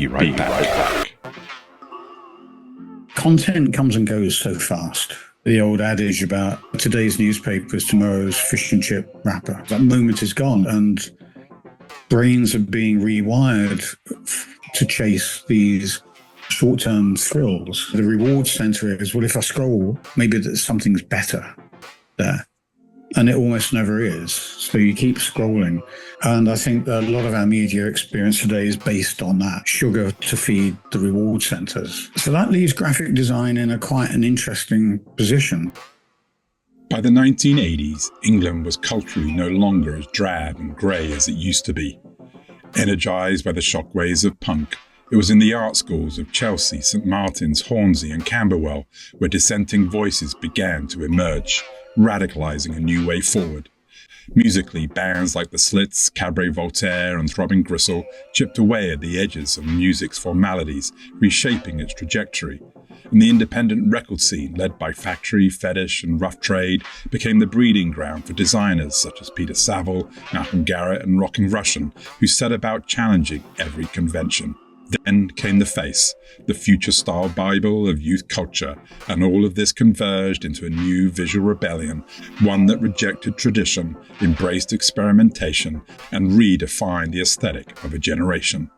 Be right back. Content comes and goes so fast. The old adage about today's newspaper is tomorrow's fish and chip wrapper. That moment is gone, and brains are being rewired to chase these short-term thrills. The reward center is, well, if I scroll, maybe something's better there. And it almost never is. So you keep scrolling. And I think that a lot of our media experience today is based on that sugar to feed the reward centers. So that leaves graphic design in quite an interesting position. By the 1980s, England was culturally no longer as drab and grey as it used to be. Energised by the shockwaves of punk, it was in the art schools of Chelsea, St Martin's, Hornsey and Camberwell where dissenting voices began to emerge, radicalising a new way forward. Musically, bands like the Slits, Cabaret Voltaire and Throbbing Gristle chipped away at the edges of music's formalities, reshaping its trajectory. And the independent record scene, led by Factory, Fetish and Rough Trade, became the breeding ground for designers such as Peter Saville, Malcolm Garrett and Rockin' Russian, who set about challenging every convention. Then came The Face, the future-style Bible of youth culture, and all of this converged into a new visual rebellion, one that rejected tradition, embraced experimentation, and redefined the aesthetic of a generation.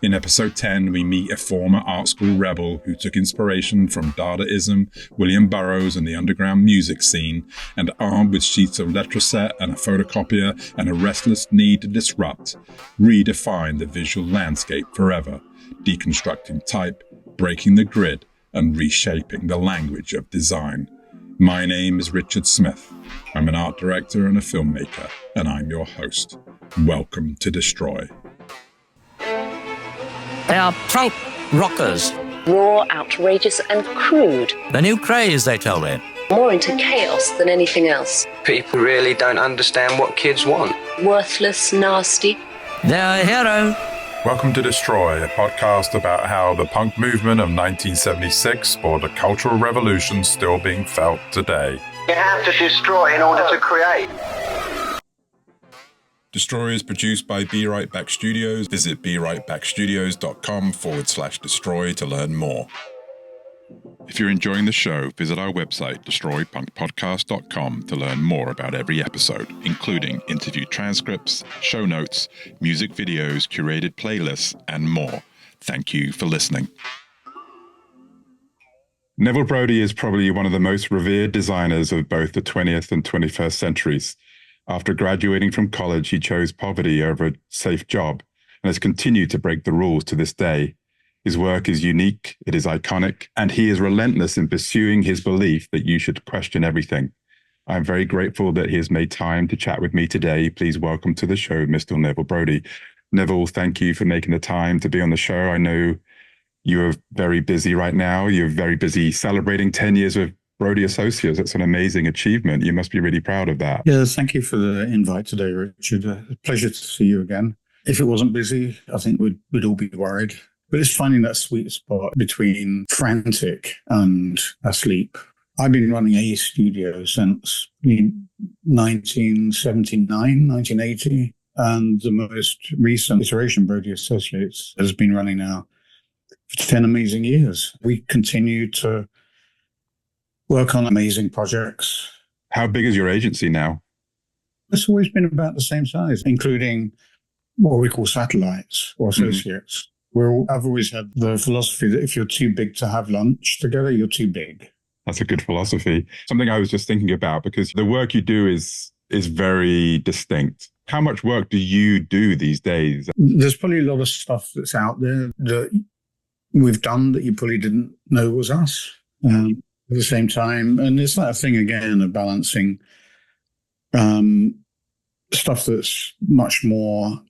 In episode 10, we meet a former art school rebel who took inspiration from Dadaism, William Burroughs and the underground music scene, and armed with sheets of letraset and a photocopier and a restless need to disrupt, redefined the visual landscape forever, deconstructing type, breaking the grid, and reshaping the language of design. My name is Richard Smith. I'm an art director and a filmmaker, and I'm your host. Welcome to Destroy. They are punk rockers. Raw, outrageous and crude. The new craze, they tell me. More into chaos than anything else. People really don't understand what kids want. Worthless, nasty. They're a hero. Welcome to Destroy, a podcast about how the punk movement of 1976 spawned a cultural revolution still being felt today. You have to destroy in order to create. Destroy is produced by Be Right Back Studios. Visit berightbackstudios.com/destroy to learn more. If you're enjoying the show, visit our website, destroypunkpodcast.com, to learn more about every episode, including interview transcripts, show notes, music videos, curated playlists, and more. Thank you for listening. Neville Brody is probably one of the most revered designers of both the 20th and 21st centuries. After graduating from college, he chose poverty over a safe job and has continued to break the rules to this day. His work is unique, it is iconic, and he is relentless in pursuing his belief that you should question everything. I'm very grateful that he has made time to chat with me today. Please welcome to the show, Mr. Neville Brody. Neville, thank you for making the time to be on the show. I know you're very busy right now. You're very busy celebrating 10 years with Brody Associates. That's an amazing achievement. You must be really proud of that. Yes, thank you for the invite today, Richard. A pleasure to see you again. If it wasn't busy, I think we'd all be worried. But it's finding that sweet spot between frantic and asleep. I've been running a studio since 1979, 1980. And the most recent iteration, Brody Associates, has been running now for 10 amazing years. We continue to work on amazing projects. How big is your agency now? It's always been about the same size, including what we call satellites or associates. I've always had the philosophy that if you're too big to have lunch together, you're too big. That's a good philosophy. Something I was just thinking about, because the work you do is very distinct. How much work do you do these days? There's probably a lot of stuff that's out there that we've done that you probably didn't know was us. At the same time, and it's that thing again of balancing stuff that's much more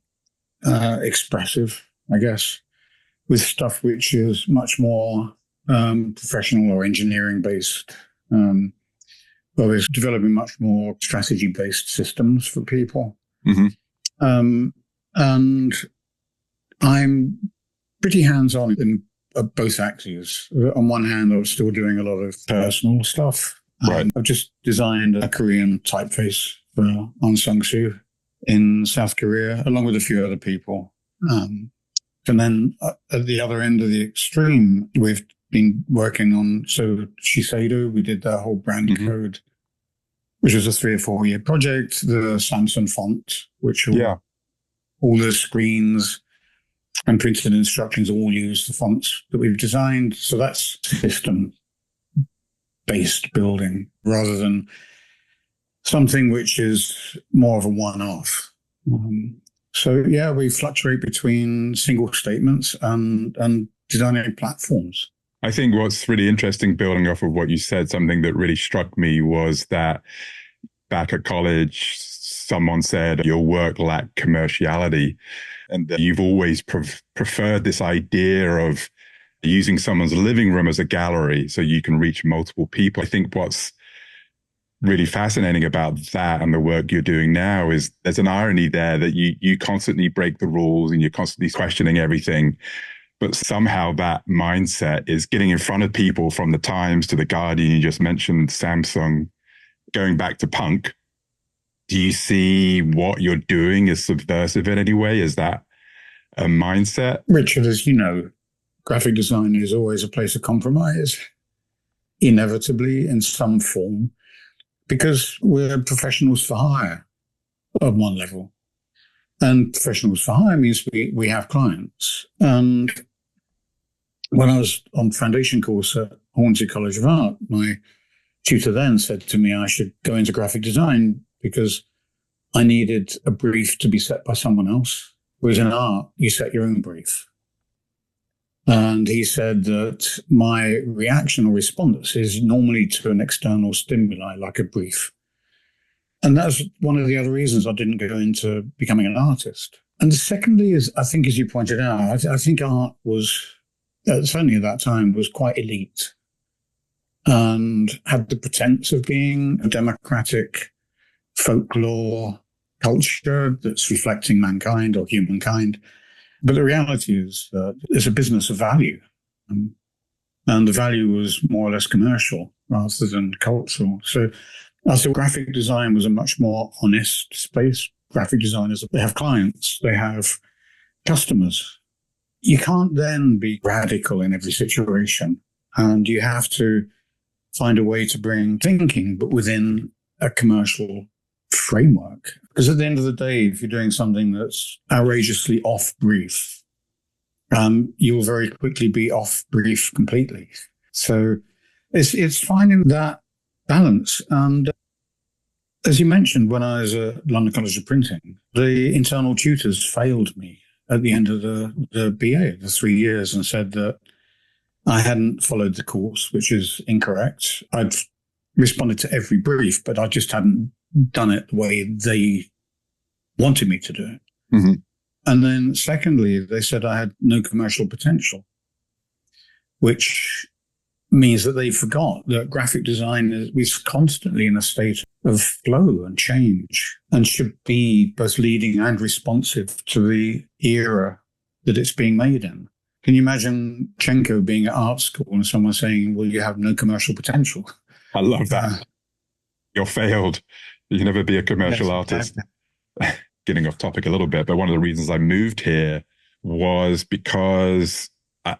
expressive, I guess, with stuff which is much more professional or engineering based. Well, it's developing much more strategy based systems for people. Mm-hmm. And I'm pretty hands on in both axes. On one hand, I was still doing a lot of personal stuff. Right. I've just designed a Korean typeface for Aung San Suu in South Korea, along with a few other people. And then at the other end of the extreme, we've been working on, so Shiseido, we did that whole brand code, which was a 3 or 4 year project. The Samsung font, which all the screens and printed instructions all use the fonts that we've designed. So that's system-based building rather than something which is more of a one-off. So yeah, we fluctuate between single statements and designing platforms. I think what's really interesting, building off of what you said, something that really struck me was that back at college, someone said your work lacked commerciality, and that you've always preferred this idea of using someone's living room as a gallery so you can reach multiple people. I think what's really fascinating about that and the work you're doing now is there's an irony there that you constantly break the rules and you're constantly questioning everything. But somehow that mindset is getting in front of people, from the Times to the Guardian. You just mentioned Samsung, going back to punk. Do you see what you're doing as subversive in any way? Is that a mindset? Richard, as you know, graphic design is always a place of compromise, inevitably in some form, because we're professionals for hire on one level. And professionals for hire means we have clients. And when I was on foundation course at Hornsey College of Art, my tutor then said to me I should go into graphic design because I needed a brief to be set by someone else. Whereas in art, you set your own brief. And he said that my reaction or response is normally to an external stimuli, like a brief. And that's one of the other reasons I didn't go into becoming an artist. And secondly, is I think, as you pointed out, I think art was, certainly at that time, was quite elite and had the pretense of being a democratic folklore culture that's reflecting mankind or humankind. But the reality is that it's a business of value. And the value was more or less commercial rather than cultural. So I thought graphic design was a much more honest space. Graphic designers, they have clients, they have customers. You can't then be radical in every situation. And you have to find a way to bring thinking, but within a commercial framework. Because at the end of the day, if you're doing something that's outrageously off-brief, you will very quickly be off-brief completely. So it's finding that balance. And as you mentioned, when I was at London College of Printing, the internal tutors failed me at the end of the BA, the 3 years, and said that I hadn't followed the course, which is incorrect. I'd responded to every brief, but I just hadn't done it the way they wanted me to do it. Mm-hmm. And then secondly, they said I had no commercial potential, which means that they forgot that graphic design is constantly in a state of flow and change and should be both leading and responsive to the era that it's being made in. Can you imagine Chenko being at art school and someone saying, well, you have no commercial potential? I love that. You're failed. You can never be a commercial artist. Getting off topic a little bit, but one of the reasons I moved here was because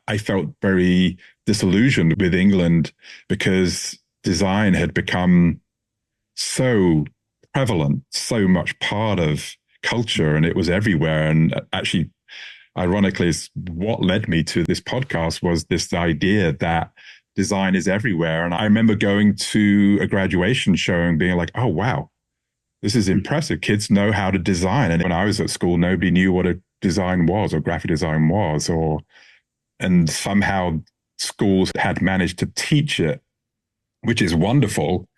I felt very disillusioned with England because design had become so prevalent, so much part of culture, and it was everywhere. And actually, ironically, what led me to this podcast was this idea that design is everywhere. And I remember going to a graduation show and being like, oh, wow, this is impressive. Kids know how to design. And when I was at school, nobody knew what a design was or graphic design was, and somehow schools had managed to teach it, which is wonderful.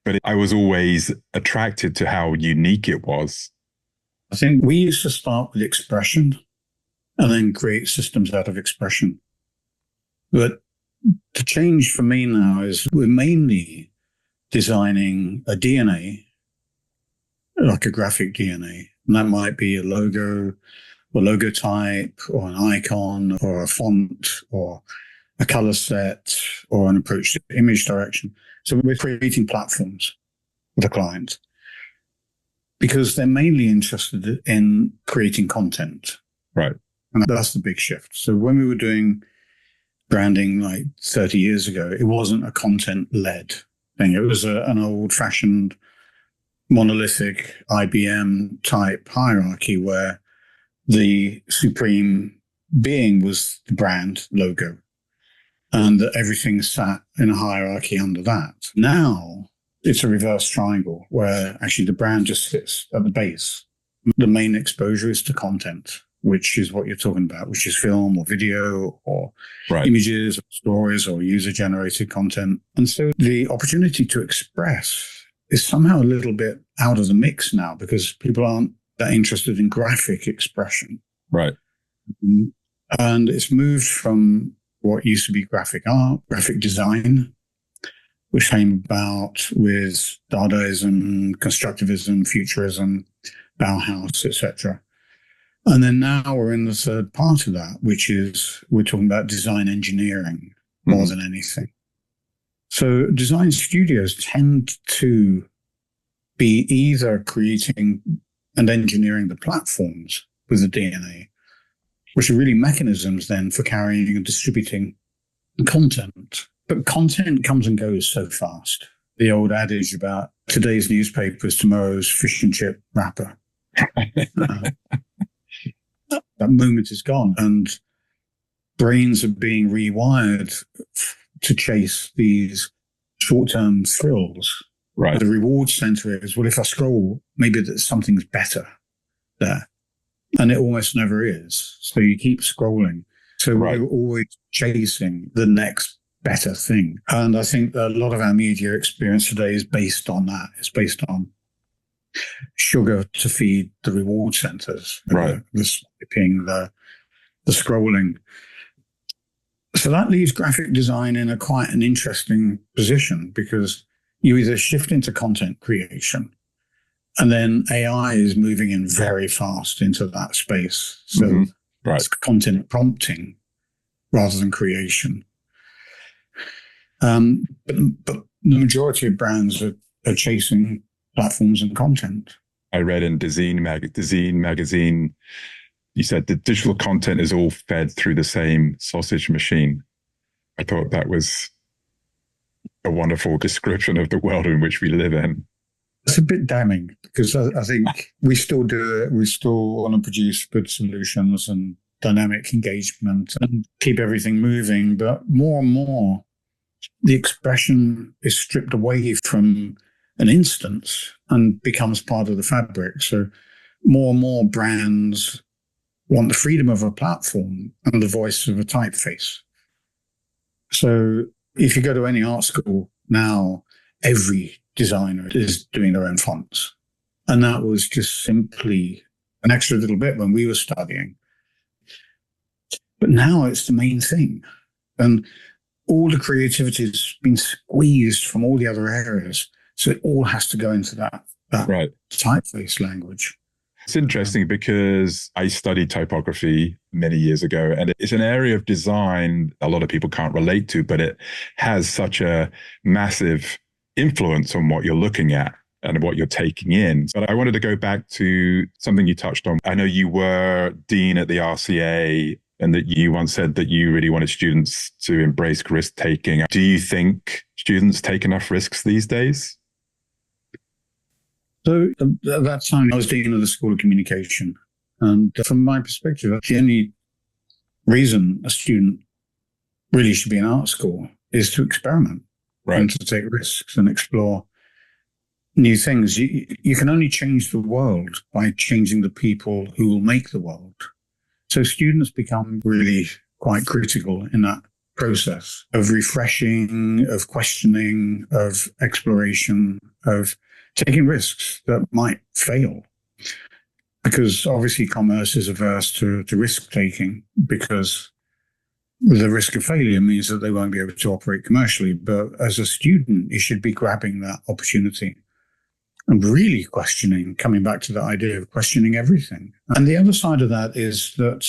But I was always attracted to how unique it was. I think we used to start with expression and then create systems out of expression. But the change for me now is we're mainly designing a DNA, like a graphic DNA. And that might be a logo or logo type or an icon or a font or a color set or an approach to image direction. So we're creating platforms for the client because they're mainly interested in creating content. Right. And that's the big shift. So when we were doing branding like 30 years ago, it wasn't a content-led thing. It was an old-fashioned monolithic IBM type hierarchy where the supreme being was the brand logo and that everything sat in a hierarchy under that. Now it's a reverse triangle where actually the brand just sits at the base. The main exposure is to content, which is what you're talking about, which is film or video or images or stories or user-generated content. And so the opportunity to express is somehow a little bit out of the mix now because people aren't that interested in graphic expression. Right. And it's moved from what used to be graphic art, graphic design, which came about with Dadaism, constructivism, futurism, Bauhaus, etc. And then now we're in the third part of that, which is we're talking about design engineering more than anything. So design studios tend to be either creating and engineering the platforms with the DNA, which are really mechanisms then for carrying and distributing content. But content comes and goes so fast. The old adage about today's newspaper is tomorrow's fish and chip wrapper. That moment is gone, and brains are being rewired to chase these short-term thrills. Right. The reward center is, well, if I scroll, maybe that something's better there. And it almost never is. So you keep scrolling. So we're always chasing the next better thing. And I think that a lot of our media experience today is based on that. It's based on sugar to feed the reward centers. Right. The swiping, the scrolling. So that leaves graphic design in quite an interesting position because you either shift into content creation and then AI is moving in very fast into that space. So it's content prompting rather than creation. But the majority of brands are chasing platforms and content. I read in Dezeen magazine, you said the digital content is all fed through the same sausage machine. I thought that was a wonderful description of the world in which we live in. It's a bit damning because I think we still do it. We still want to produce good solutions and dynamic engagement and keep everything moving. But more and more, the expression is stripped away from an instance and becomes part of the fabric. So more and more brands want the freedom of a platform and the voice of a typeface. So if you go to any art school now, every designer is doing their own fonts. And that was just simply an extra little bit when we were studying. But now it's the main thing. And all the creativity has been squeezed from all the other areas. So it all has to go into that typeface language. It's interesting because I studied typography many years ago, and it's an area of design a lot of people can't relate to, but it has such a massive influence on what you're looking at and what you're taking in. But I wanted to go back to something you touched on. I know you were dean at the RCA and that you once said that you really wanted students to embrace risk-taking. Do you think students take enough risks these days? So at that time, I was dean of the School of Communication. And from my perspective, the only reason a student really should be in art school is to experiment and to take risks and explore new things. You can only change the world by changing the people who will make the world. So students become really quite critical in that process of refreshing, of questioning, of exploration, of taking risks that might fail. Because obviously commerce is averse to risk-taking because the risk of failure means that they won't be able to operate commercially. But as a student, you should be grabbing that opportunity and really questioning, coming back to the idea of questioning everything. And the other side of that is that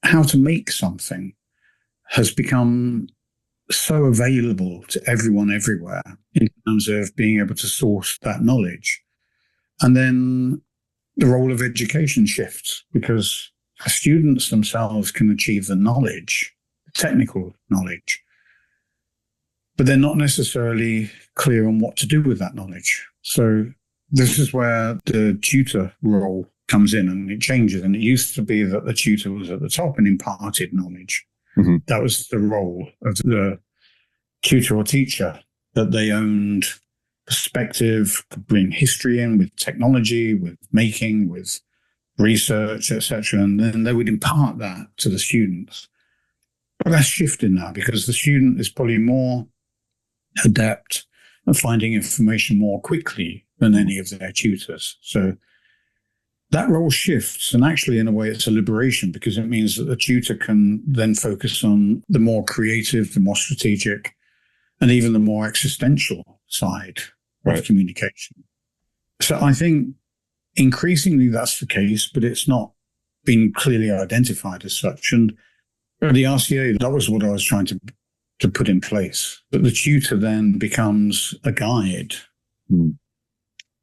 how to make something has become so available to everyone everywhere in terms of being able to source that knowledge. And then the role of education shifts because students themselves can achieve the knowledge, technical knowledge, but they're not necessarily clear on what to do with that knowledge. So this is where the tutor role comes in, and it changes. And it used to be that the tutor was at the top and imparted knowledge. Mm-hmm. That was the role of the tutor or teacher, that they owned perspective, could bring history in with technology, with making, with research, etc. And then they would impart that to the students. But that's shifting now, because the student is probably more adept at finding information more quickly than any of their tutors. So that role shifts, and actually in a way it's a liberation, because it means that the tutor can then focus on the more creative, the more strategic, and even the more existential side of communication. So I think increasingly that's the case, but it's not been clearly identified as such. And at the RCA, that was what I was trying to put in place. But the tutor then becomes a guide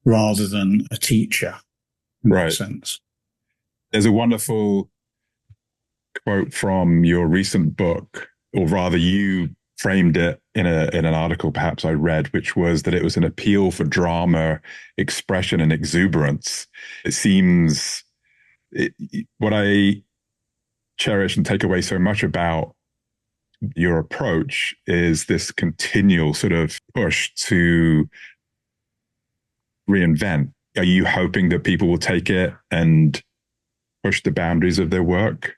rather than a teacher, in that sense. There's a wonderful quote from your recent book, or rather you framed it in an article perhaps I read, which was that it was an appeal for drama, expression, and exuberance. It seems what I cherish and take away so much about your approach is this continual sort of push to reinvent. Are you hoping that people will take it and push the boundaries of their work?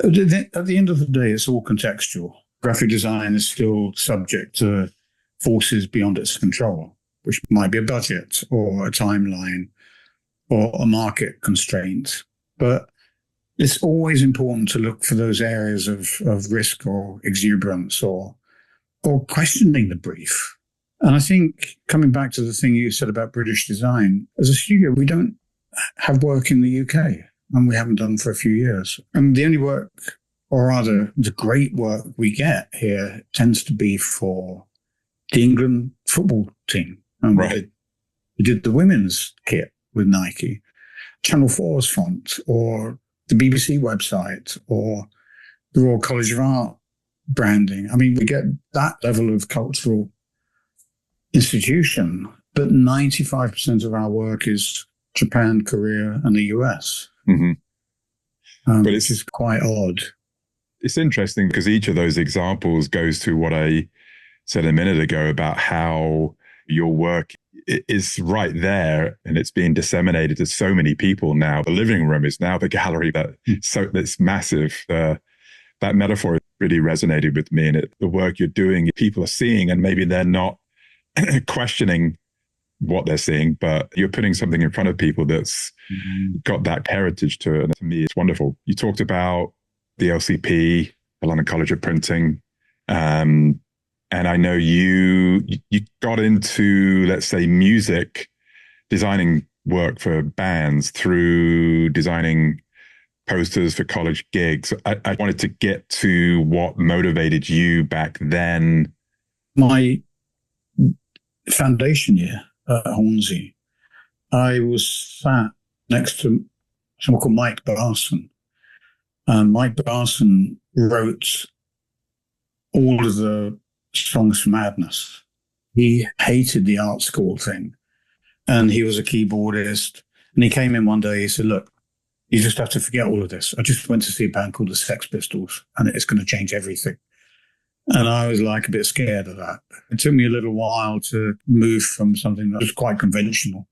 At the end of the day, it's all contextual. Graphic design is still subject to forces beyond its control, which might be a budget or a timeline or a market constraint. But it's always important to look for those areas of risk or exuberance or questioning the brief. And I think, coming back to the thing you said about British design, as a studio, we don't have work in the UK, and we haven't done for a few years. And the only work, or rather the great work we get here, tends to be for the England football team. And we did the women's kit with Nike, Channel 4's font, or the BBC website, or the Royal College of Art branding. I mean, we get that level of cultural institution, but 95% of our work is Japan, Korea, and the US. Mm-hmm. But it's just quite odd. It's interesting because each of those examples goes to what I said a minute ago about how your work is right there and it's being disseminated to so many people now. The living room is now the gallery that's massive. That metaphor really resonated with me, and the work you're doing, people are seeing, and maybe they're not questioning what they're seeing, but you're putting something in front of people that's got that heritage to it. And to me, it's wonderful. You talked about the LCP, the London College of Printing. And I know you got into, let's say, music, designing work for bands through designing posters for college gigs. I wanted to get to what motivated you back then. My foundation year at Hornsey, I was sat next to someone called Mike Barson. And Mike Barson wrote all of the songs for Madness. He hated the art school thing, and he was a keyboardist. And he came in one day, he said, look, you just have to forget all of this. I just went to see a band called the Sex Pistols, and it's going to change everything. And I was like a bit scared of that. It took me a little while to move from something that was quite conventional.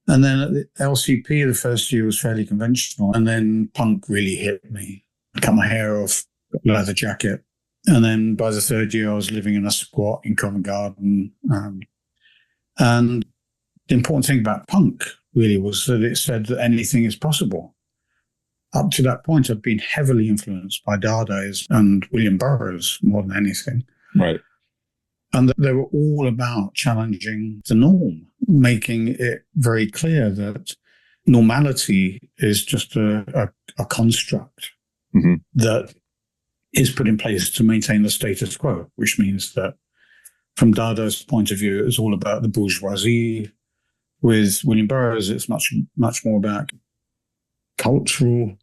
And then at the LCP, the first year was fairly conventional. And then punk really hit me. I cut my hair off, got a leather jacket. And then by the third year, I was living in a squat in Covent Garden. And the important thing about punk really was that it said that anything is possible. Up to that point, I'd been heavily influenced by Dada's and William Burroughs more than anything. Right. And they were all about challenging the norm, making it very clear that normality is just a construct that is put in place to maintain the status quo, which means that from Dada's point of view, it's all about the bourgeoisie. With William Burroughs, it's much more about cultural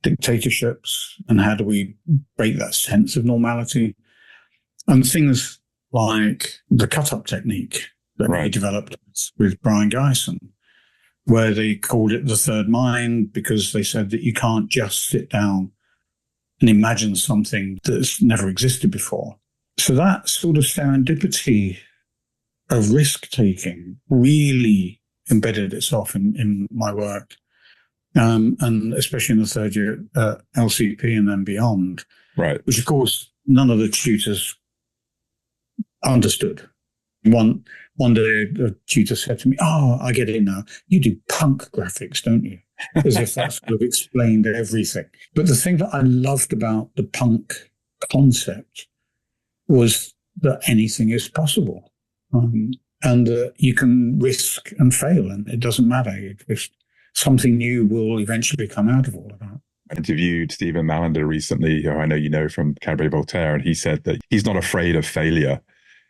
dictatorships, and how do we break that sense of normality? And things like the cut-up technique that he developed with Brian Geisen, where they called it the third mind because they said that you can't just sit down and imagine something that's never existed before. So that sort of serendipity of risk-taking really embedded itself in my work, and especially in the third year at LCP and then beyond, which, of course, none of the tutors understood. One day, a tutor said to me, "Oh, I get it now. You do punk graphics, don't you?" As if that sort of explained everything. But the thing that I loved about the punk concept was that anything is possible, and you can risk and fail, and it doesn't matter. Something new will eventually come out of all of that. I interviewed Stephen Malander recently, who I know you know from Cabaret Voltaire, and he said that he's not afraid of failure.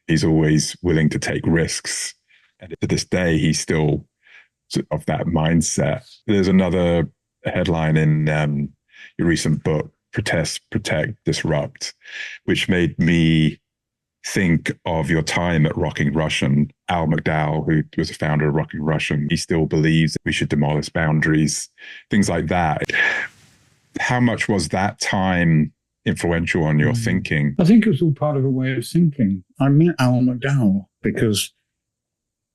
He's always willing to take risks. And to this day, he's still of that mindset. There's another headline in your recent book, Protest, Protect, Disrupt, which made me think of your time at Rocking Russian. Al McDowell, who was a founder of Rocking Russian, he still believes that we should demolish boundaries, things like that. How much was that time influential on your thinking? I think it was all part of a way of thinking. I met Al McDowell because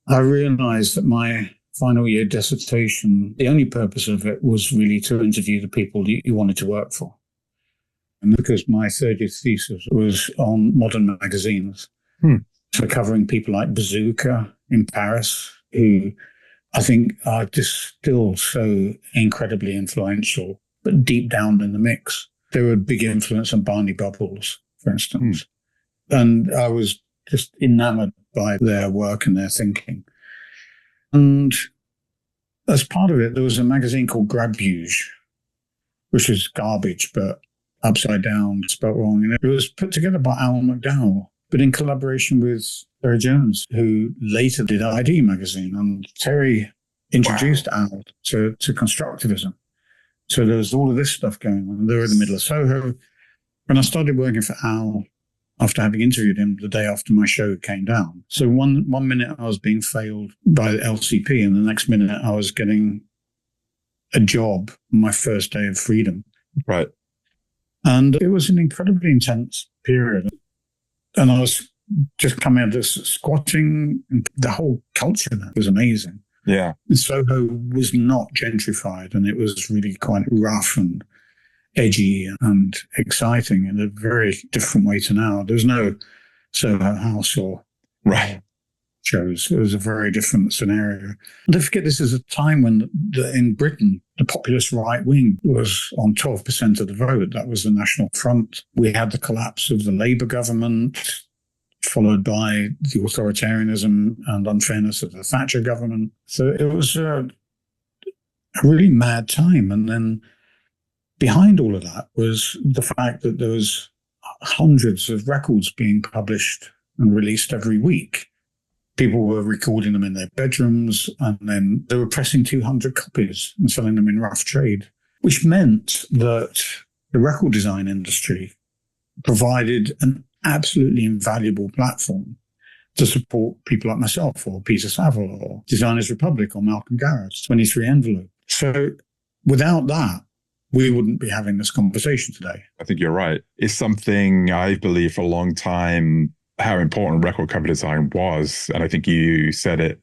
I realized that my final year dissertation, the only purpose of it was really to interview the people you wanted to work for. And because my third year thesis was on modern magazines, so covering people like Bazooka in Paris, who I think are just still so incredibly influential, but deep down in the mix. They were a big influence on Barney Bubbles, for instance. And I was just enamored by their work and their thinking. And as part of it, there was a magazine called Grabuge, which is garbage, but upside down, spelt wrong. And it was put together by Al McDowell, but in collaboration with Terry Jones, who later did ID magazine. And Terry introduced Al to constructivism. So there was all of this stuff going on. They were in the middle of Soho. And I started working for Al after having interviewed him the day after my show came down. So one minute I was being failed by the LCP, and the next minute I was getting a job on my first day of freedom. Right. And it was an incredibly intense period. And I was just coming out of this squatting. The whole culture there was amazing. Yeah. Soho was not gentrified, and it was really quite rough and edgy and exciting in a very different way to now. There was no Soho House or shows. It was a very different scenario. And don't forget, this is a time when in Britain, the populist right wing was on 12% of the vote. That was the National Front. We had the collapse of the Labour government, followed by the authoritarianism and unfairness of the Thatcher government. So it was a really mad time. And then behind all of that was the fact that there was hundreds of records being published and released every week. People were recording them in their bedrooms, and then they were pressing 200 copies and selling them in rough trade, which meant that the record design industry provided an absolutely invaluable platform to support people like myself or Peter Saville or Designers Republic or Malcolm Garrett's 23 Envelope. So without that, we wouldn't be having this conversation today. I think you're right. It's something I've believed for a long time, how important record cover design was. And I think you said it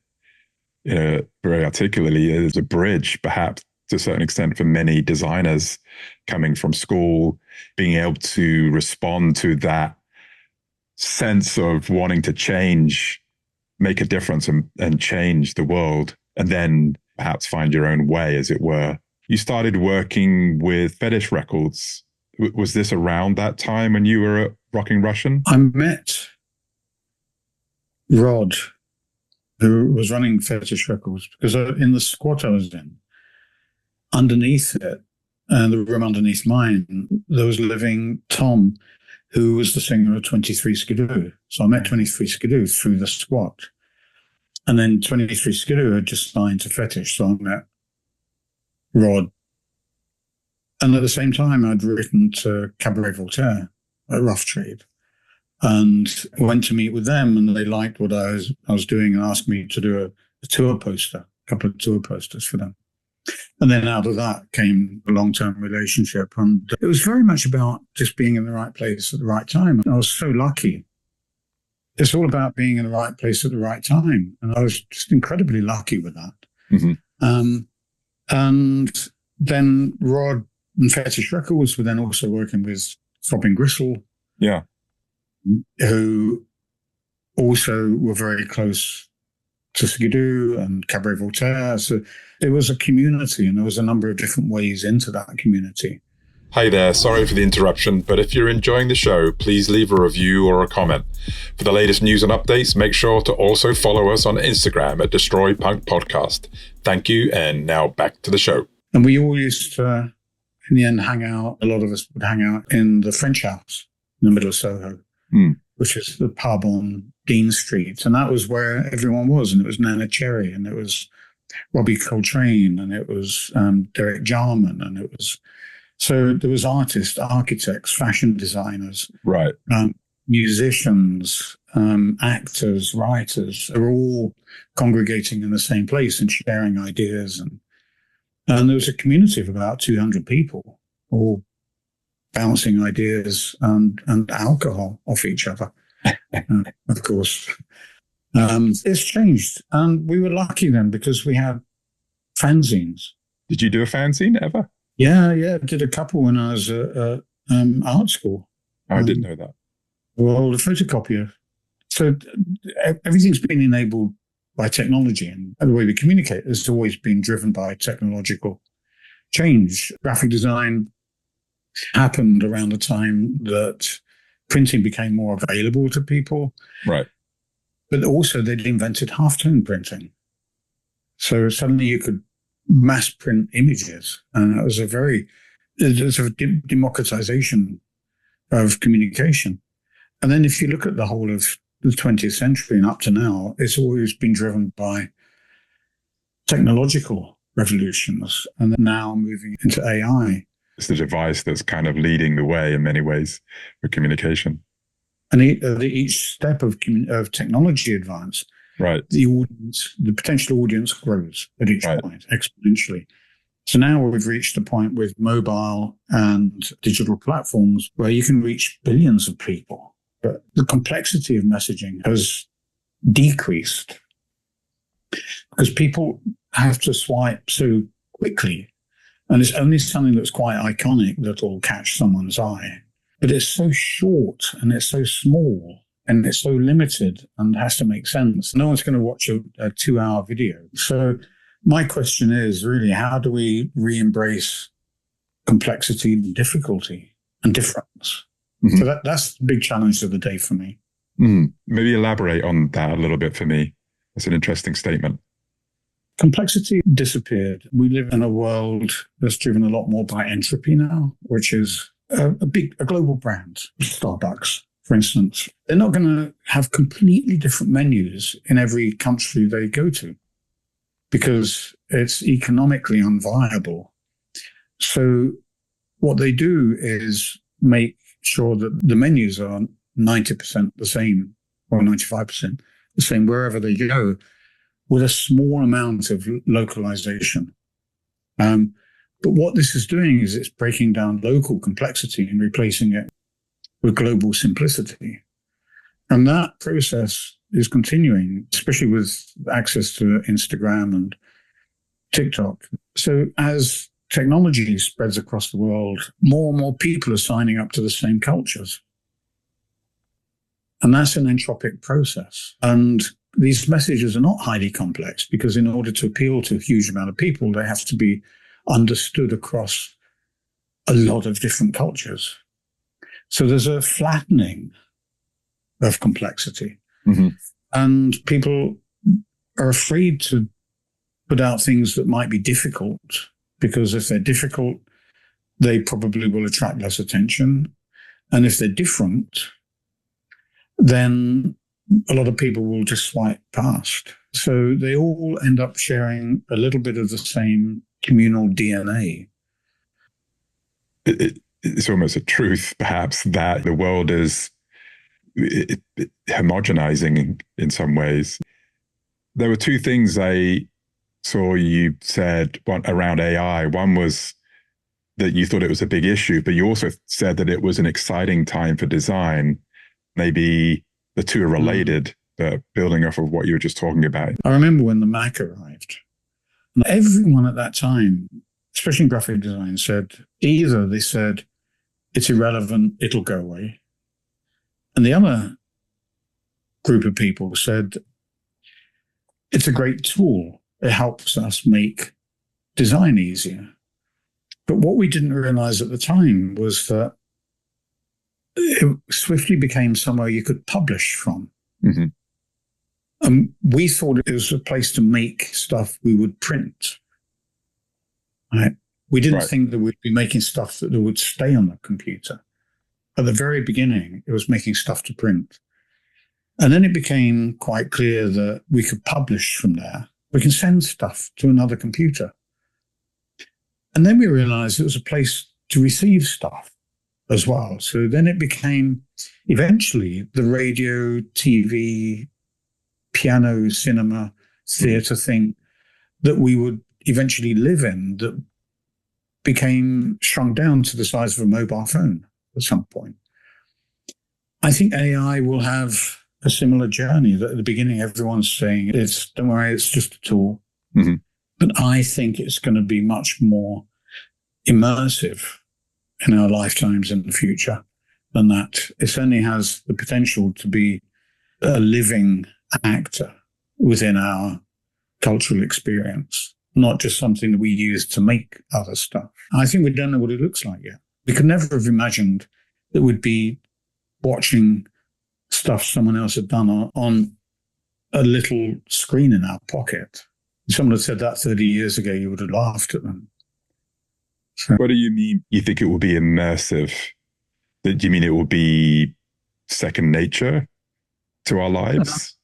very articulately as a bridge, perhaps to a certain extent, for many designers coming from school, being able to respond to that sense of wanting to change, make a difference and change the world, and then perhaps find your own way, as it were. You started working with Fetish Records. Was this around that time when you were at Rocking Russian? I met Rod, who was running Fetish Records, because in the squat I was in, underneath it, and the room underneath mine, there was living Tom, who was the singer of 23 Skidoo. So I met 23 Skidoo through the squat. And then 23 Skidoo had just signed to Fetish, so I met Rod And at the same time, I'd written to Cabaret Voltaire at Rough Trade and went to meet with them, and they liked what I was doing and asked me to do a tour poster, a couple of tour posters for them. And then out of that came a long-term relationship. And it was very much about just being in the right place at the right time. And I was so lucky. It's all about being in the right place at the right time. And I was just incredibly lucky with that. Mm-hmm. And then Rod and Fetish Records were then also working with Throbbing Gristle. Yeah. Who also were very close to Skidoo and Cabaret Voltaire. So it was a community, and there was a number of different ways into that community. Hi there, sorry for the interruption, but if you're enjoying the show, please leave a review or a comment. For the latest news and updates, make sure to also follow us on Instagram at Destroy Punk Podcast. Thank you, and now back to the show. And we all used to, in the end, hang out. A lot of us would hang out in the French House in the middle of Soho, which is the pub on Dean Street. And that was where everyone was. And it was Nana Cherry, and it was Robbie Coltrane, and it was Derek Jarman, and it was... So there was artists, architects, fashion designers, right, musicians, actors, writers, are all congregating in the same place and sharing ideas. And there was a community of about 200 people, all bouncing ideas and alcohol off each other, of course. It's changed. And we were lucky then because we had fanzines. Did you do a fanzine ever? Yeah, I did a couple when I was at art school. I didn't know that. Well, the photocopier. So everything's been enabled by technology, and the way we communicate has always been driven by technological change. Graphic design happened around the time that printing became more available to people. Right. But also they'd invented halftone printing. So suddenly you could mass print images, and it was a democratization of communication. And then if you look at the whole of the 20th century and up to now, it's always been driven by technological revolutions, and then now moving into AI. It's the device that's kind of leading the way in many ways for communication. And each step of technology advance, right, the potential audience grows at each point exponentially. So now we've reached a point with mobile and digital platforms where you can reach billions of people. But the complexity of messaging has decreased because people have to swipe so quickly. And it's only something that's quite iconic that will catch someone's eye. But it's so short and it's so small and it's so limited and has to make sense. No one's going to watch a 2-hour video. So my question is really, how do we re-embrace complexity and difficulty and difference? Mm-hmm. So that's the big challenge of the day for me. Maybe elaborate on that a little bit for me. That's an interesting statement. Complexity disappeared. We live in a world that's driven a lot more by entropy now, which is a global brand, Starbucks, for instance. They're not going to have completely different menus in every country they go to because it's economically unviable. So what they do is make sure that the menus are 90% the same or 95% the same wherever they go, with a small amount of localization. But what this is doing is it's breaking down local complexity and replacing it with global simplicity. And that process is continuing, especially with access to Instagram and TikTok. So as technology spreads across the world, more and more people are signing up to the same cultures. And that's an entropic process. And these messages are not highly complex because in order to appeal to a huge amount of people, they have to be understood across a lot of different cultures. So there's a flattening of complexity. Mm-hmm. And people are afraid to put out things that might be difficult because if they're difficult, they probably will attract less attention. And if they're different, then a lot of people will just swipe past. So they all end up sharing a little bit of the same communal DNA. it's almost a truth, perhaps, that the world is homogenizing in some ways. There were two things I saw you said around AI. One was that you thought it was a big issue, but you also said that it was an exciting time for design. Maybe the two are related, but building off of what you were just talking about. I remember when the Mac arrived, and everyone at that time, especially in graphic design, said either they said it's irrelevant, it'll go away. And the other group of people said it's a great tool. It helps us make design easier. But what we didn't realize at the time was that it swiftly became somewhere you could publish from. Mm-hmm. And we thought it was a place to make stuff we would print. Right? We didn't think that we'd be making stuff that would stay on the computer. At the very beginning, it was making stuff to print. And then it became quite clear that we could publish from there. We can send stuff to another computer. And then we realized it was a place to receive stuff as well. So then it became eventually the radio, TV, piano, cinema, theatre thing that we would eventually live in, that became shrunk down to the size of a mobile phone at some point. I think AI will have a similar journey. That at the beginning, everyone's saying don't worry, it's just a tool. Mm-hmm. But I think it's going to be much more immersive in our lifetimes in the future than that. It certainly has the potential to be a living actor within our cultural experience, not just something that we use to make other stuff. I think we don't know what it looks like yet. We could never have imagined that we'd be watching stuff someone else had done on a little screen in our pocket. If someone had said that 30 years ago, you would have laughed at them. So, what do you mean you think it will be immersive? Do you mean it will be second nature to our lives?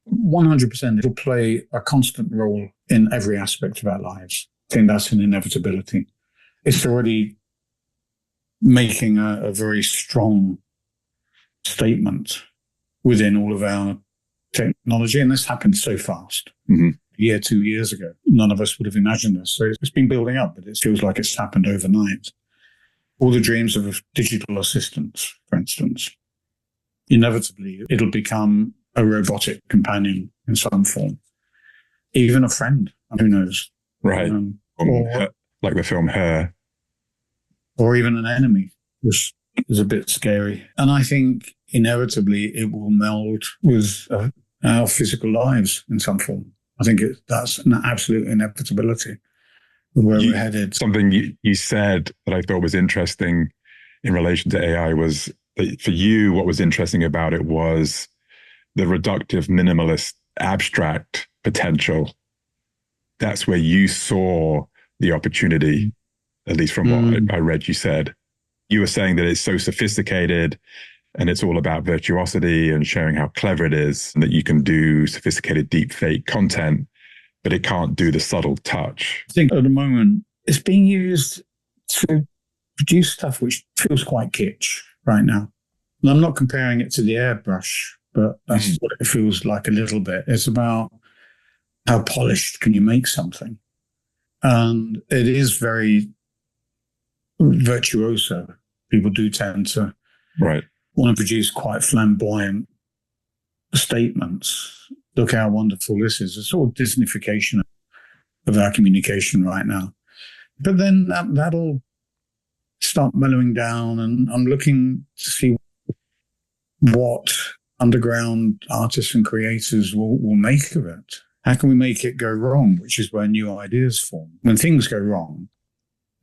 100%. It'll play a constant role in every aspect of our lives. I think that's an inevitability. It's already making a very strong statement within all of our technology. And this happened so fast. Mm-hmm. A year, 2 years ago, none of us would have imagined this. So it's been building up, but it feels like it's happened overnight. All the dreams of digital assistants, for instance, inevitably it'll become a robotic companion in some form. Even a friend, who knows? Right. Or, like the film Her. Or even an enemy, which is a bit scary. And I think inevitably it will meld with our physical lives in some form. I think that's an absolute inevitability of where we're headed. Something you said that I thought was interesting in relation to AI was that for you, what was interesting about it was the reductive, minimalist, abstract potential. That's where you saw the opportunity, at least from what I read you said. You were saying that it's so sophisticated and it's all about virtuosity and showing how clever it is, and that you can do sophisticated deep fake content, but it can't do the subtle touch. I think at the moment it's being used to produce stuff which feels quite kitsch right now. And I'm not comparing it to the airbrush, but that's what it feels like a little bit. It's about how polished can you make something. And it is very virtuoso. People do tend to want to produce quite flamboyant statements. Look how wonderful this is. A sort of Disneyfication of our communication right now. But then that'll start mellowing down, and I'm looking to see what underground artists and creators will make of it. How can we make it go wrong, which is where new ideas form. When things go wrong,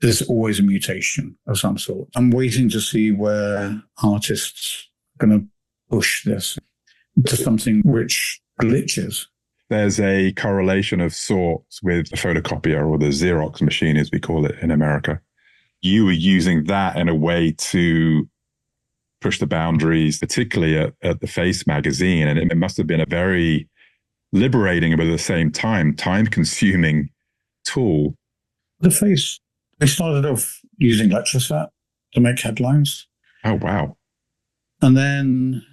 there's always a mutation of some sort. I'm waiting to see where artists are going to push this to something which glitches. There's a correlation of sorts with a photocopier, or the Xerox machine, as we call it in America. You were using that in a way to push the boundaries, particularly at the Face magazine. And it must have been a very liberating, but at the same time, time-consuming tool. The Face, they started off using Letraset, to make headlines. Oh, wow. And then,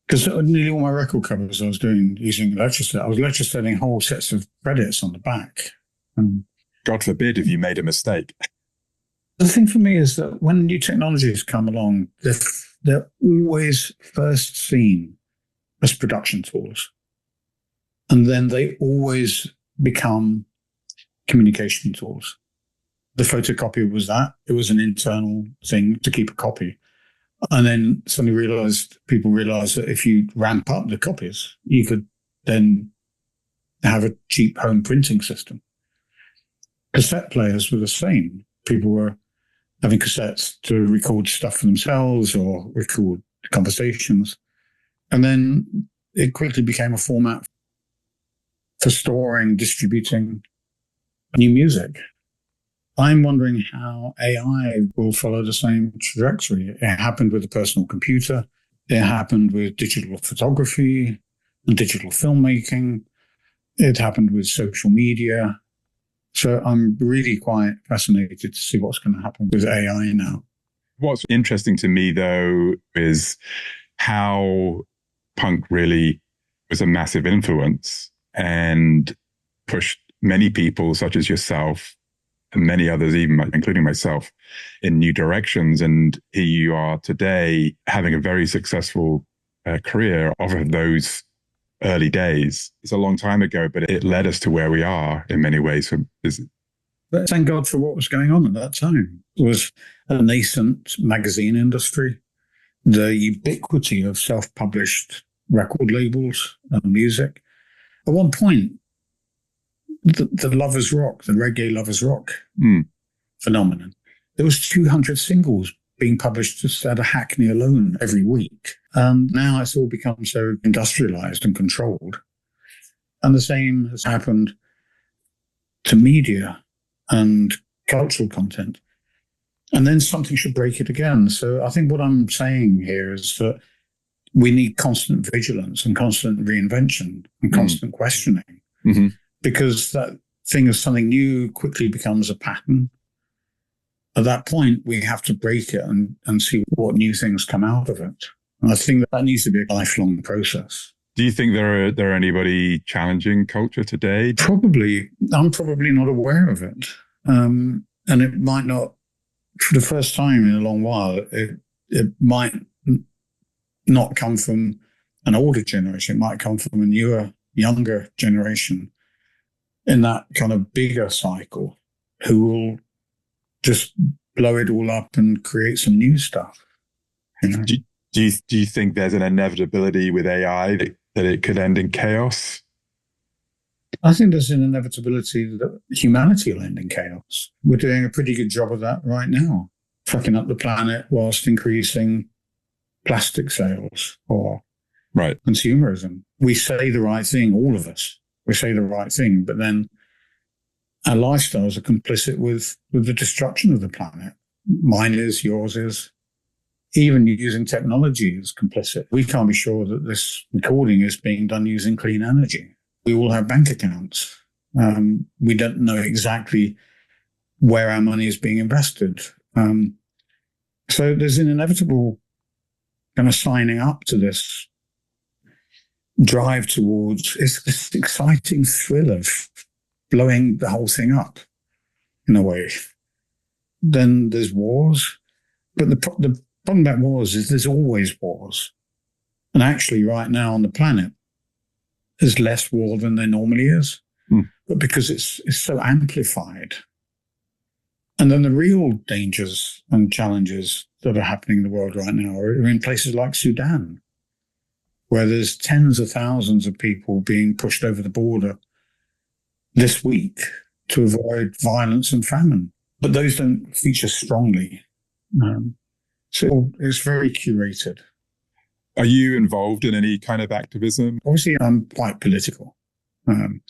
because nearly all my record covers I was doing using Legislate, I was legislating whole sets of credits on the back. God forbid if you made a mistake. The thing for me is that when new technologies come along, they're always first seen as production tools. And then they always become communication tools. The photocopier was that. It was an internal thing to keep a copy. And then suddenly people realized that if you ramp up the copies, you could then have a cheap home printing system. Cassette players were the same. People were having cassettes to record stuff for themselves or record conversations. And then it quickly became a format for storing, distributing new music. I'm wondering how AI will follow the same trajectory. It happened with the personal computer. It happened with digital photography and digital filmmaking. It happened with social media. So I'm really quite fascinated to see what's going to happen with AI now. What's interesting to me, though, is how punk really was a massive influence and pushed many people, such as yourself, and many others, even including myself, in new directions. And here you are today, having a very successful career off of those early days. It's a long time ago, but it led us to where we are in many ways. But thank God for what was going on at that time. It was a nascent magazine industry, the ubiquity of self-published record labels and music. At one point, the Lovers Rock, the reggae Lovers Rock phenomenon, there was 200 singles being published just out of Hackney alone every week. And now it's all become so industrialized and controlled. And the same has happened to media and cultural content. And then something should break it again. So I think what I'm saying here is that we need constant vigilance and constant reinvention and constant questioning. Mm-hmm. Because that thing of something new quickly becomes a pattern. At that point, we have to break it and see what new things come out of it. And I think that needs to be a lifelong process. Do you think there are anybody challenging culture today? Probably. I'm probably not aware of it. And it might not, for the first time in a long while, it might not come from an older generation. It might come from a newer, younger generation in that kind of bigger cycle who will just blow it all up and create some new stuff. You know? Do you think there's an inevitability with AI that it could end in chaos? I think there's an inevitability that humanity will end in chaos. We're doing a pretty good job of that right now, fucking up the planet whilst increasing plastic sales or consumerism. We say the right thing, all of us. We say the right thing, but then our lifestyles are complicit with the destruction of the planet. Mine is, yours is. Even using technology is complicit. We can't be sure that this recording is being done using clean energy. We all have bank accounts. We don't know exactly where our money is being invested. So there's an inevitable kind of signing up to this drive towards this exciting thrill of blowing the whole thing up in a way. Then there's wars. But the problem about wars is there's always wars. And actually right now on the planet, there's less war than there normally is. But because it's so amplified. And then the real dangers and challenges that are happening in the world right now are in places like Sudan, where there's tens of thousands of people being pushed over the border this week to avoid violence and famine. But those don't feature strongly. So it's very curated. Are you involved in any kind of activism? Obviously, I'm quite political. And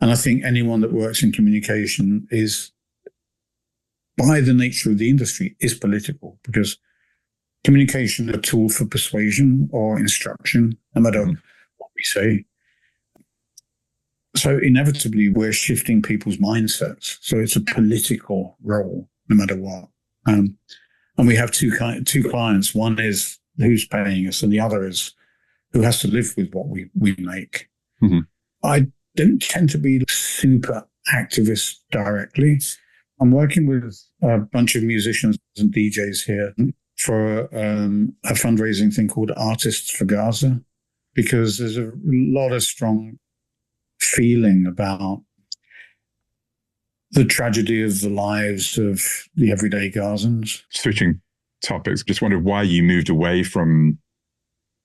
I think anyone that works in communication is, by the nature of the industry, is political, because communication is a tool for persuasion or instruction, no matter what we say. So inevitably, we're shifting people's mindsets. So it's a political role, no matter what. And we have two clients. One is who's paying us, and the other is who has to live with what we make. Mm-hmm. I don't tend to be super activist directly. I'm working with a bunch of musicians and DJs here for a fundraising thing called Artists for Gaza, because there's a lot of strong feeling about the tragedy of the lives of the everyday Gazans. Switching topics, just wondered why you moved away from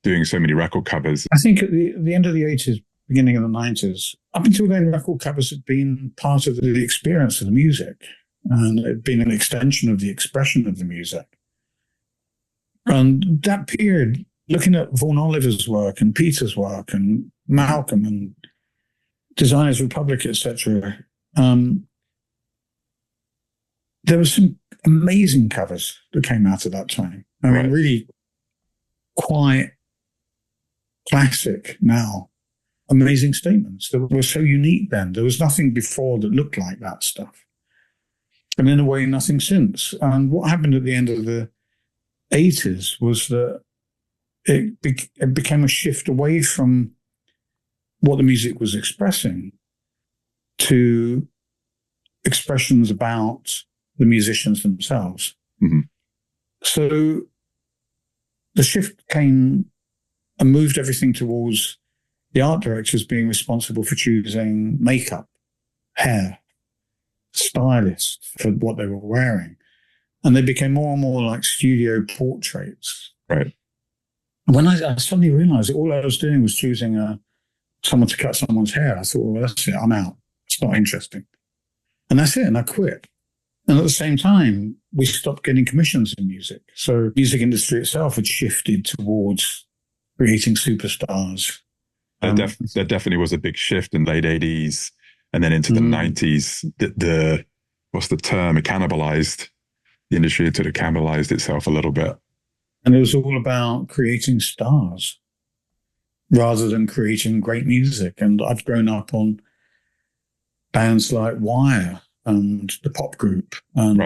doing so many record covers. I think at the end of the 80s, beginning of the 90s, up until then, record covers had been part of the experience of the music, and it had been an extension of the expression of the music. And that period, looking at Vaughan Oliver's work and Peter's work and Malcolm and Designers Republic, etc., there were some amazing covers that came out at that time. I mean, really quite classic now. Amazing statements that were so unique then. There was nothing before that looked like that stuff. And in a way, nothing since. And what happened at the end of the 80s was that it became a shift away from what the music was expressing to expressions about the musicians themselves. Mm-hmm. So the shift came and moved everything towards the art directors being responsible for choosing makeup, hair, stylists for what they were wearing. And they became more and more like studio portraits. Right. When I suddenly realized that all I was doing was choosing someone to cut someone's hair, I thought, well, that's it, I'm out. It's not interesting. And that's it, and I quit. And at the same time, we stopped getting commissions in music. So the music industry itself had shifted towards creating superstars. There definitely was a big shift in the late 80s and then into the 90s. The what's the term? It cannibalized. The industry had sort of cannibalized itself a little bit. And it was all about creating stars rather than creating great music. And I've grown up on bands like Wire and the pop group and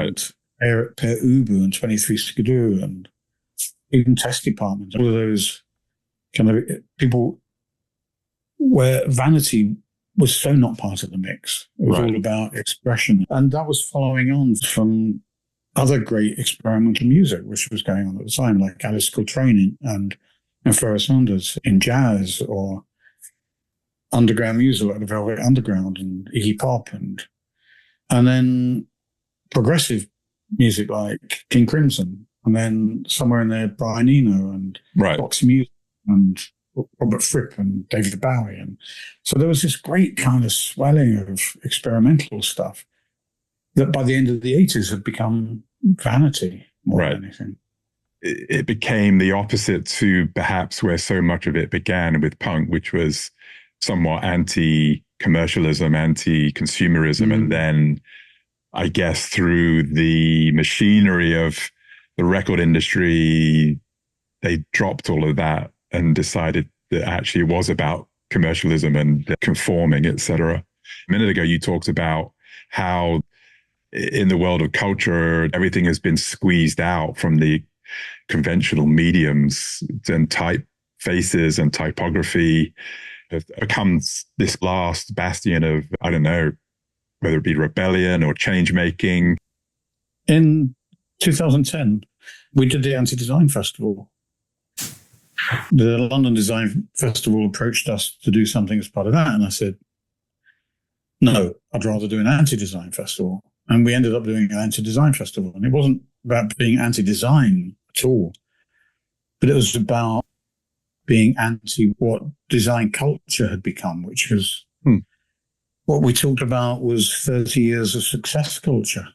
Per Ubu and 23 Skidoo and even Test Department. All of those kind of people where vanity was so not part of the mix. It was all about expression. And that was following on from other great experimental music, which was going on at the time, like Alice Coltrane and Flora Saunders in jazz, or underground music like the Velvet Underground and Iggy Pop, and then progressive music like King Crimson, and then somewhere in there Brian Eno and Foxy Music and Robert Fripp and David Bowie. And so there was this great kind of swelling of experimental stuff that by the end of the 80s had become vanity more than anything. It became the opposite to perhaps where so much of it began with punk, which was somewhat anti-commercialism, anti-consumerism. And then I guess through the machinery of the record industry, they dropped all of that and decided that actually it was about commercialism and conforming, etc. A minute ago, you talked about how in the world of culture, everything has been squeezed out from the conventional mediums, and typefaces and typography have become this last bastion of, I don't know, whether it be rebellion or change making. In 2010, we did the Anti-Design Festival. The London Design Festival approached us to do something as part of that. And I said, no, I'd rather do an anti-design festival. And we ended up doing an anti-design festival. And it wasn't about being anti-design at all, but it was about being anti what design culture had become, which was what we talked about was 30 years of success culture,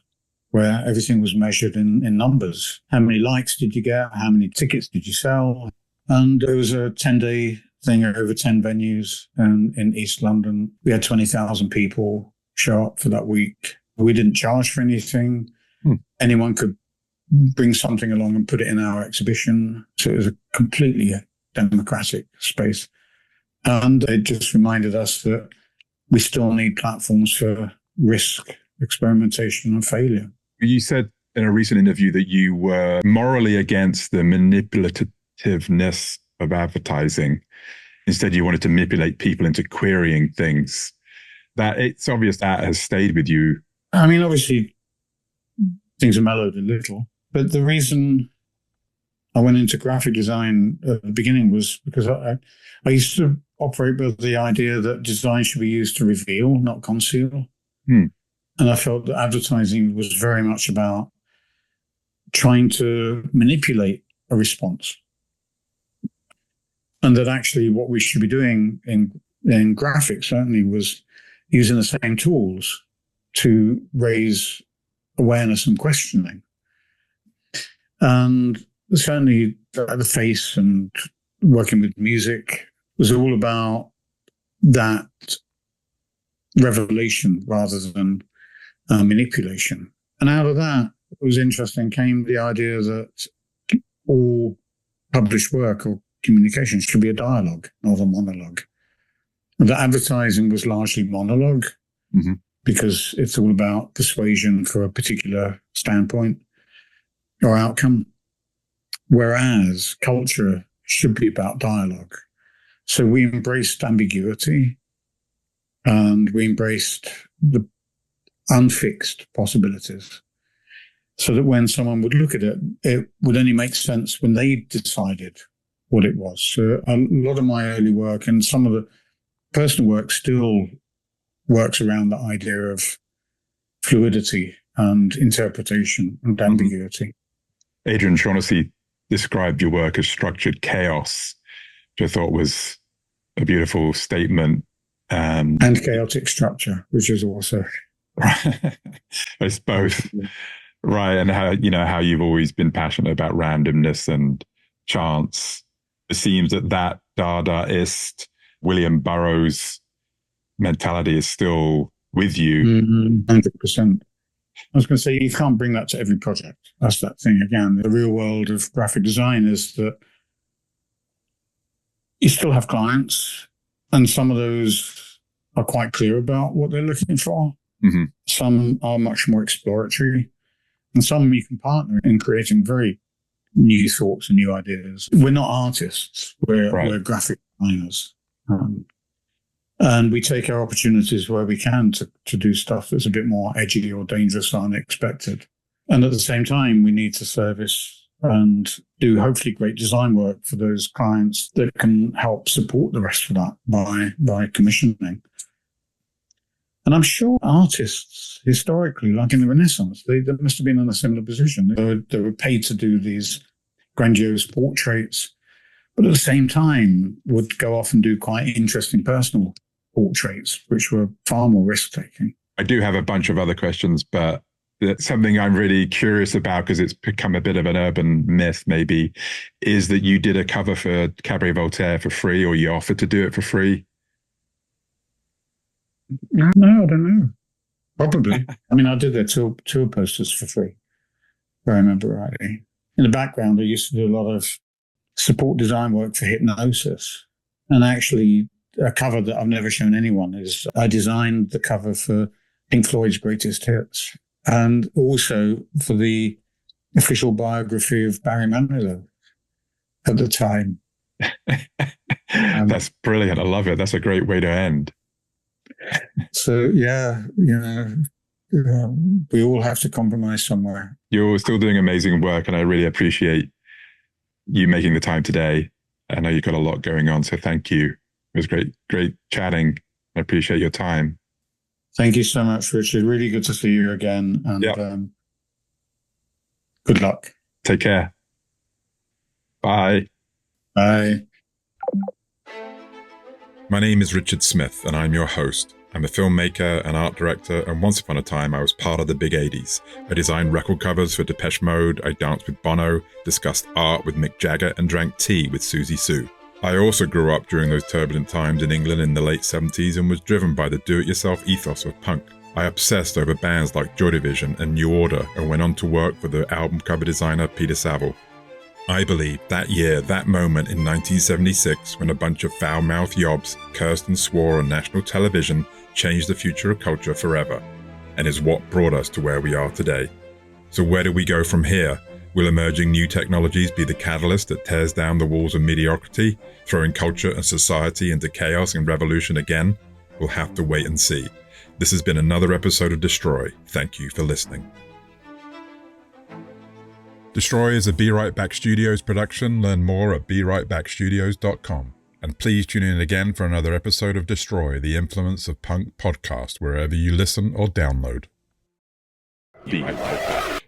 where everything was measured in numbers. How many likes did you get? How many tickets did you sell? And there was a 10-day thing over 10 venues in East London. We had 20,000 people show up for that week. We didn't charge for anything. Anyone could bring something along and put it in our exhibition. So it was a completely democratic space. And it just reminded us that we still need platforms for risk, experimentation and failure. You said in a recent interview that you were morally against the manipulativeness of advertising. Instead, you wanted to manipulate people into querying things. That it's obvious that has stayed with you. I mean, obviously, things are mellowed a little, but the reason I went into graphic design at the beginning was because I used to operate with the idea that design should be used to reveal, not conceal. And I felt that advertising was very much about trying to manipulate a response. And that actually what we should be doing in graphics certainly was using the same tools to raise awareness and questioning. And certainly the face and working with music was all about that revelation rather than manipulation. And out of that, it was interesting, came the idea that all published work or communication should be a dialogue, not a monologue. And that advertising was largely monologue because it's all about persuasion for a particular standpoint or outcome, whereas culture should be about dialogue. So we embraced ambiguity and we embraced the unfixed possibilities so that when someone would look at it, it would only make sense when they decided what it was. So a lot of my early work and some of the personal work still works around the idea of fluidity and interpretation and ambiguity. Adrian Shaughnessy described your work as structured chaos, which I thought was a beautiful statement. And chaotic structure, which is also... It's both. Right. And how you've always been passionate about randomness and chance. It seems that Dadaist William Burroughs mentality is still with you. 100%. I was going to say, you can't bring that to every project. That's that thing again. The real world of graphic design is that you still have clients, and some of those are quite clear about what they're looking for. Some are much more exploratory, and some you can partner in creating very new thoughts and new ideas. We're not artists. We're graphic designers. And we take our opportunities where we can to do stuff that's a bit more edgy or dangerous or unexpected. And at the same time, we need to service and do hopefully great design work for those clients that can help support the rest of that by commissioning. And I'm sure artists, historically, like in the Renaissance, they must have been in a similar position. They were paid to do these grandiose portraits, but at the same time would go off and do quite interesting personal portraits, which were far more risk-taking. I do have a bunch of other questions, but something I'm really curious about, because it's become a bit of an urban myth maybe, is that you did a cover for Cabaret Voltaire for free, or you offered to do it for free. No, I don't know. Probably. I mean, I did their tour posters for free, if I remember rightly. In the background, I used to do a lot of support design work for Hypnosis. And actually, a cover that I've never shown anyone is I designed the cover for Pink Floyd's Greatest Hits, and also for the official biography of Barry Manilow at the time. That's brilliant. I love it. That's a great way to end. So, yeah, we all have to compromise somewhere. You're still doing amazing work, and I really appreciate you making the time today. I know you've got a lot going on, so thank you. It was great chatting. I appreciate your time. Thank you so much, Richard. Really good to see you again. And good luck. Take care. Bye. Bye. My name is Richard Smith, and I'm your host. I'm a filmmaker, an art director, and once upon a time I was part of the big 80s. I designed record covers for Depeche Mode, I danced with Bono, discussed art with Mick Jagger, and drank tea with Susie Sue. I also grew up during those turbulent times in England in the late 70s and was driven by the do-it-yourself ethos of punk. I obsessed over bands like Joy Division and New Order and went on to work for the album cover designer Peter Saville. I believe that year, that moment in 1976, when a bunch of foul-mouthed yobs cursed and swore on national television, changed the future of culture forever, and is what brought us to where we are today. So where do we go from here? Will emerging new technologies be the catalyst that tears down the walls of mediocrity, throwing culture and society into chaos and revolution again? We'll have to wait and see. This has been another episode of Destroy. Thank you for listening. Destroy is a Be Right Back Studios production. Learn more at berightbackstudios.com. And please tune in again for another episode of Destroy, the Influence of Punk podcast, wherever you listen or download. Be right back.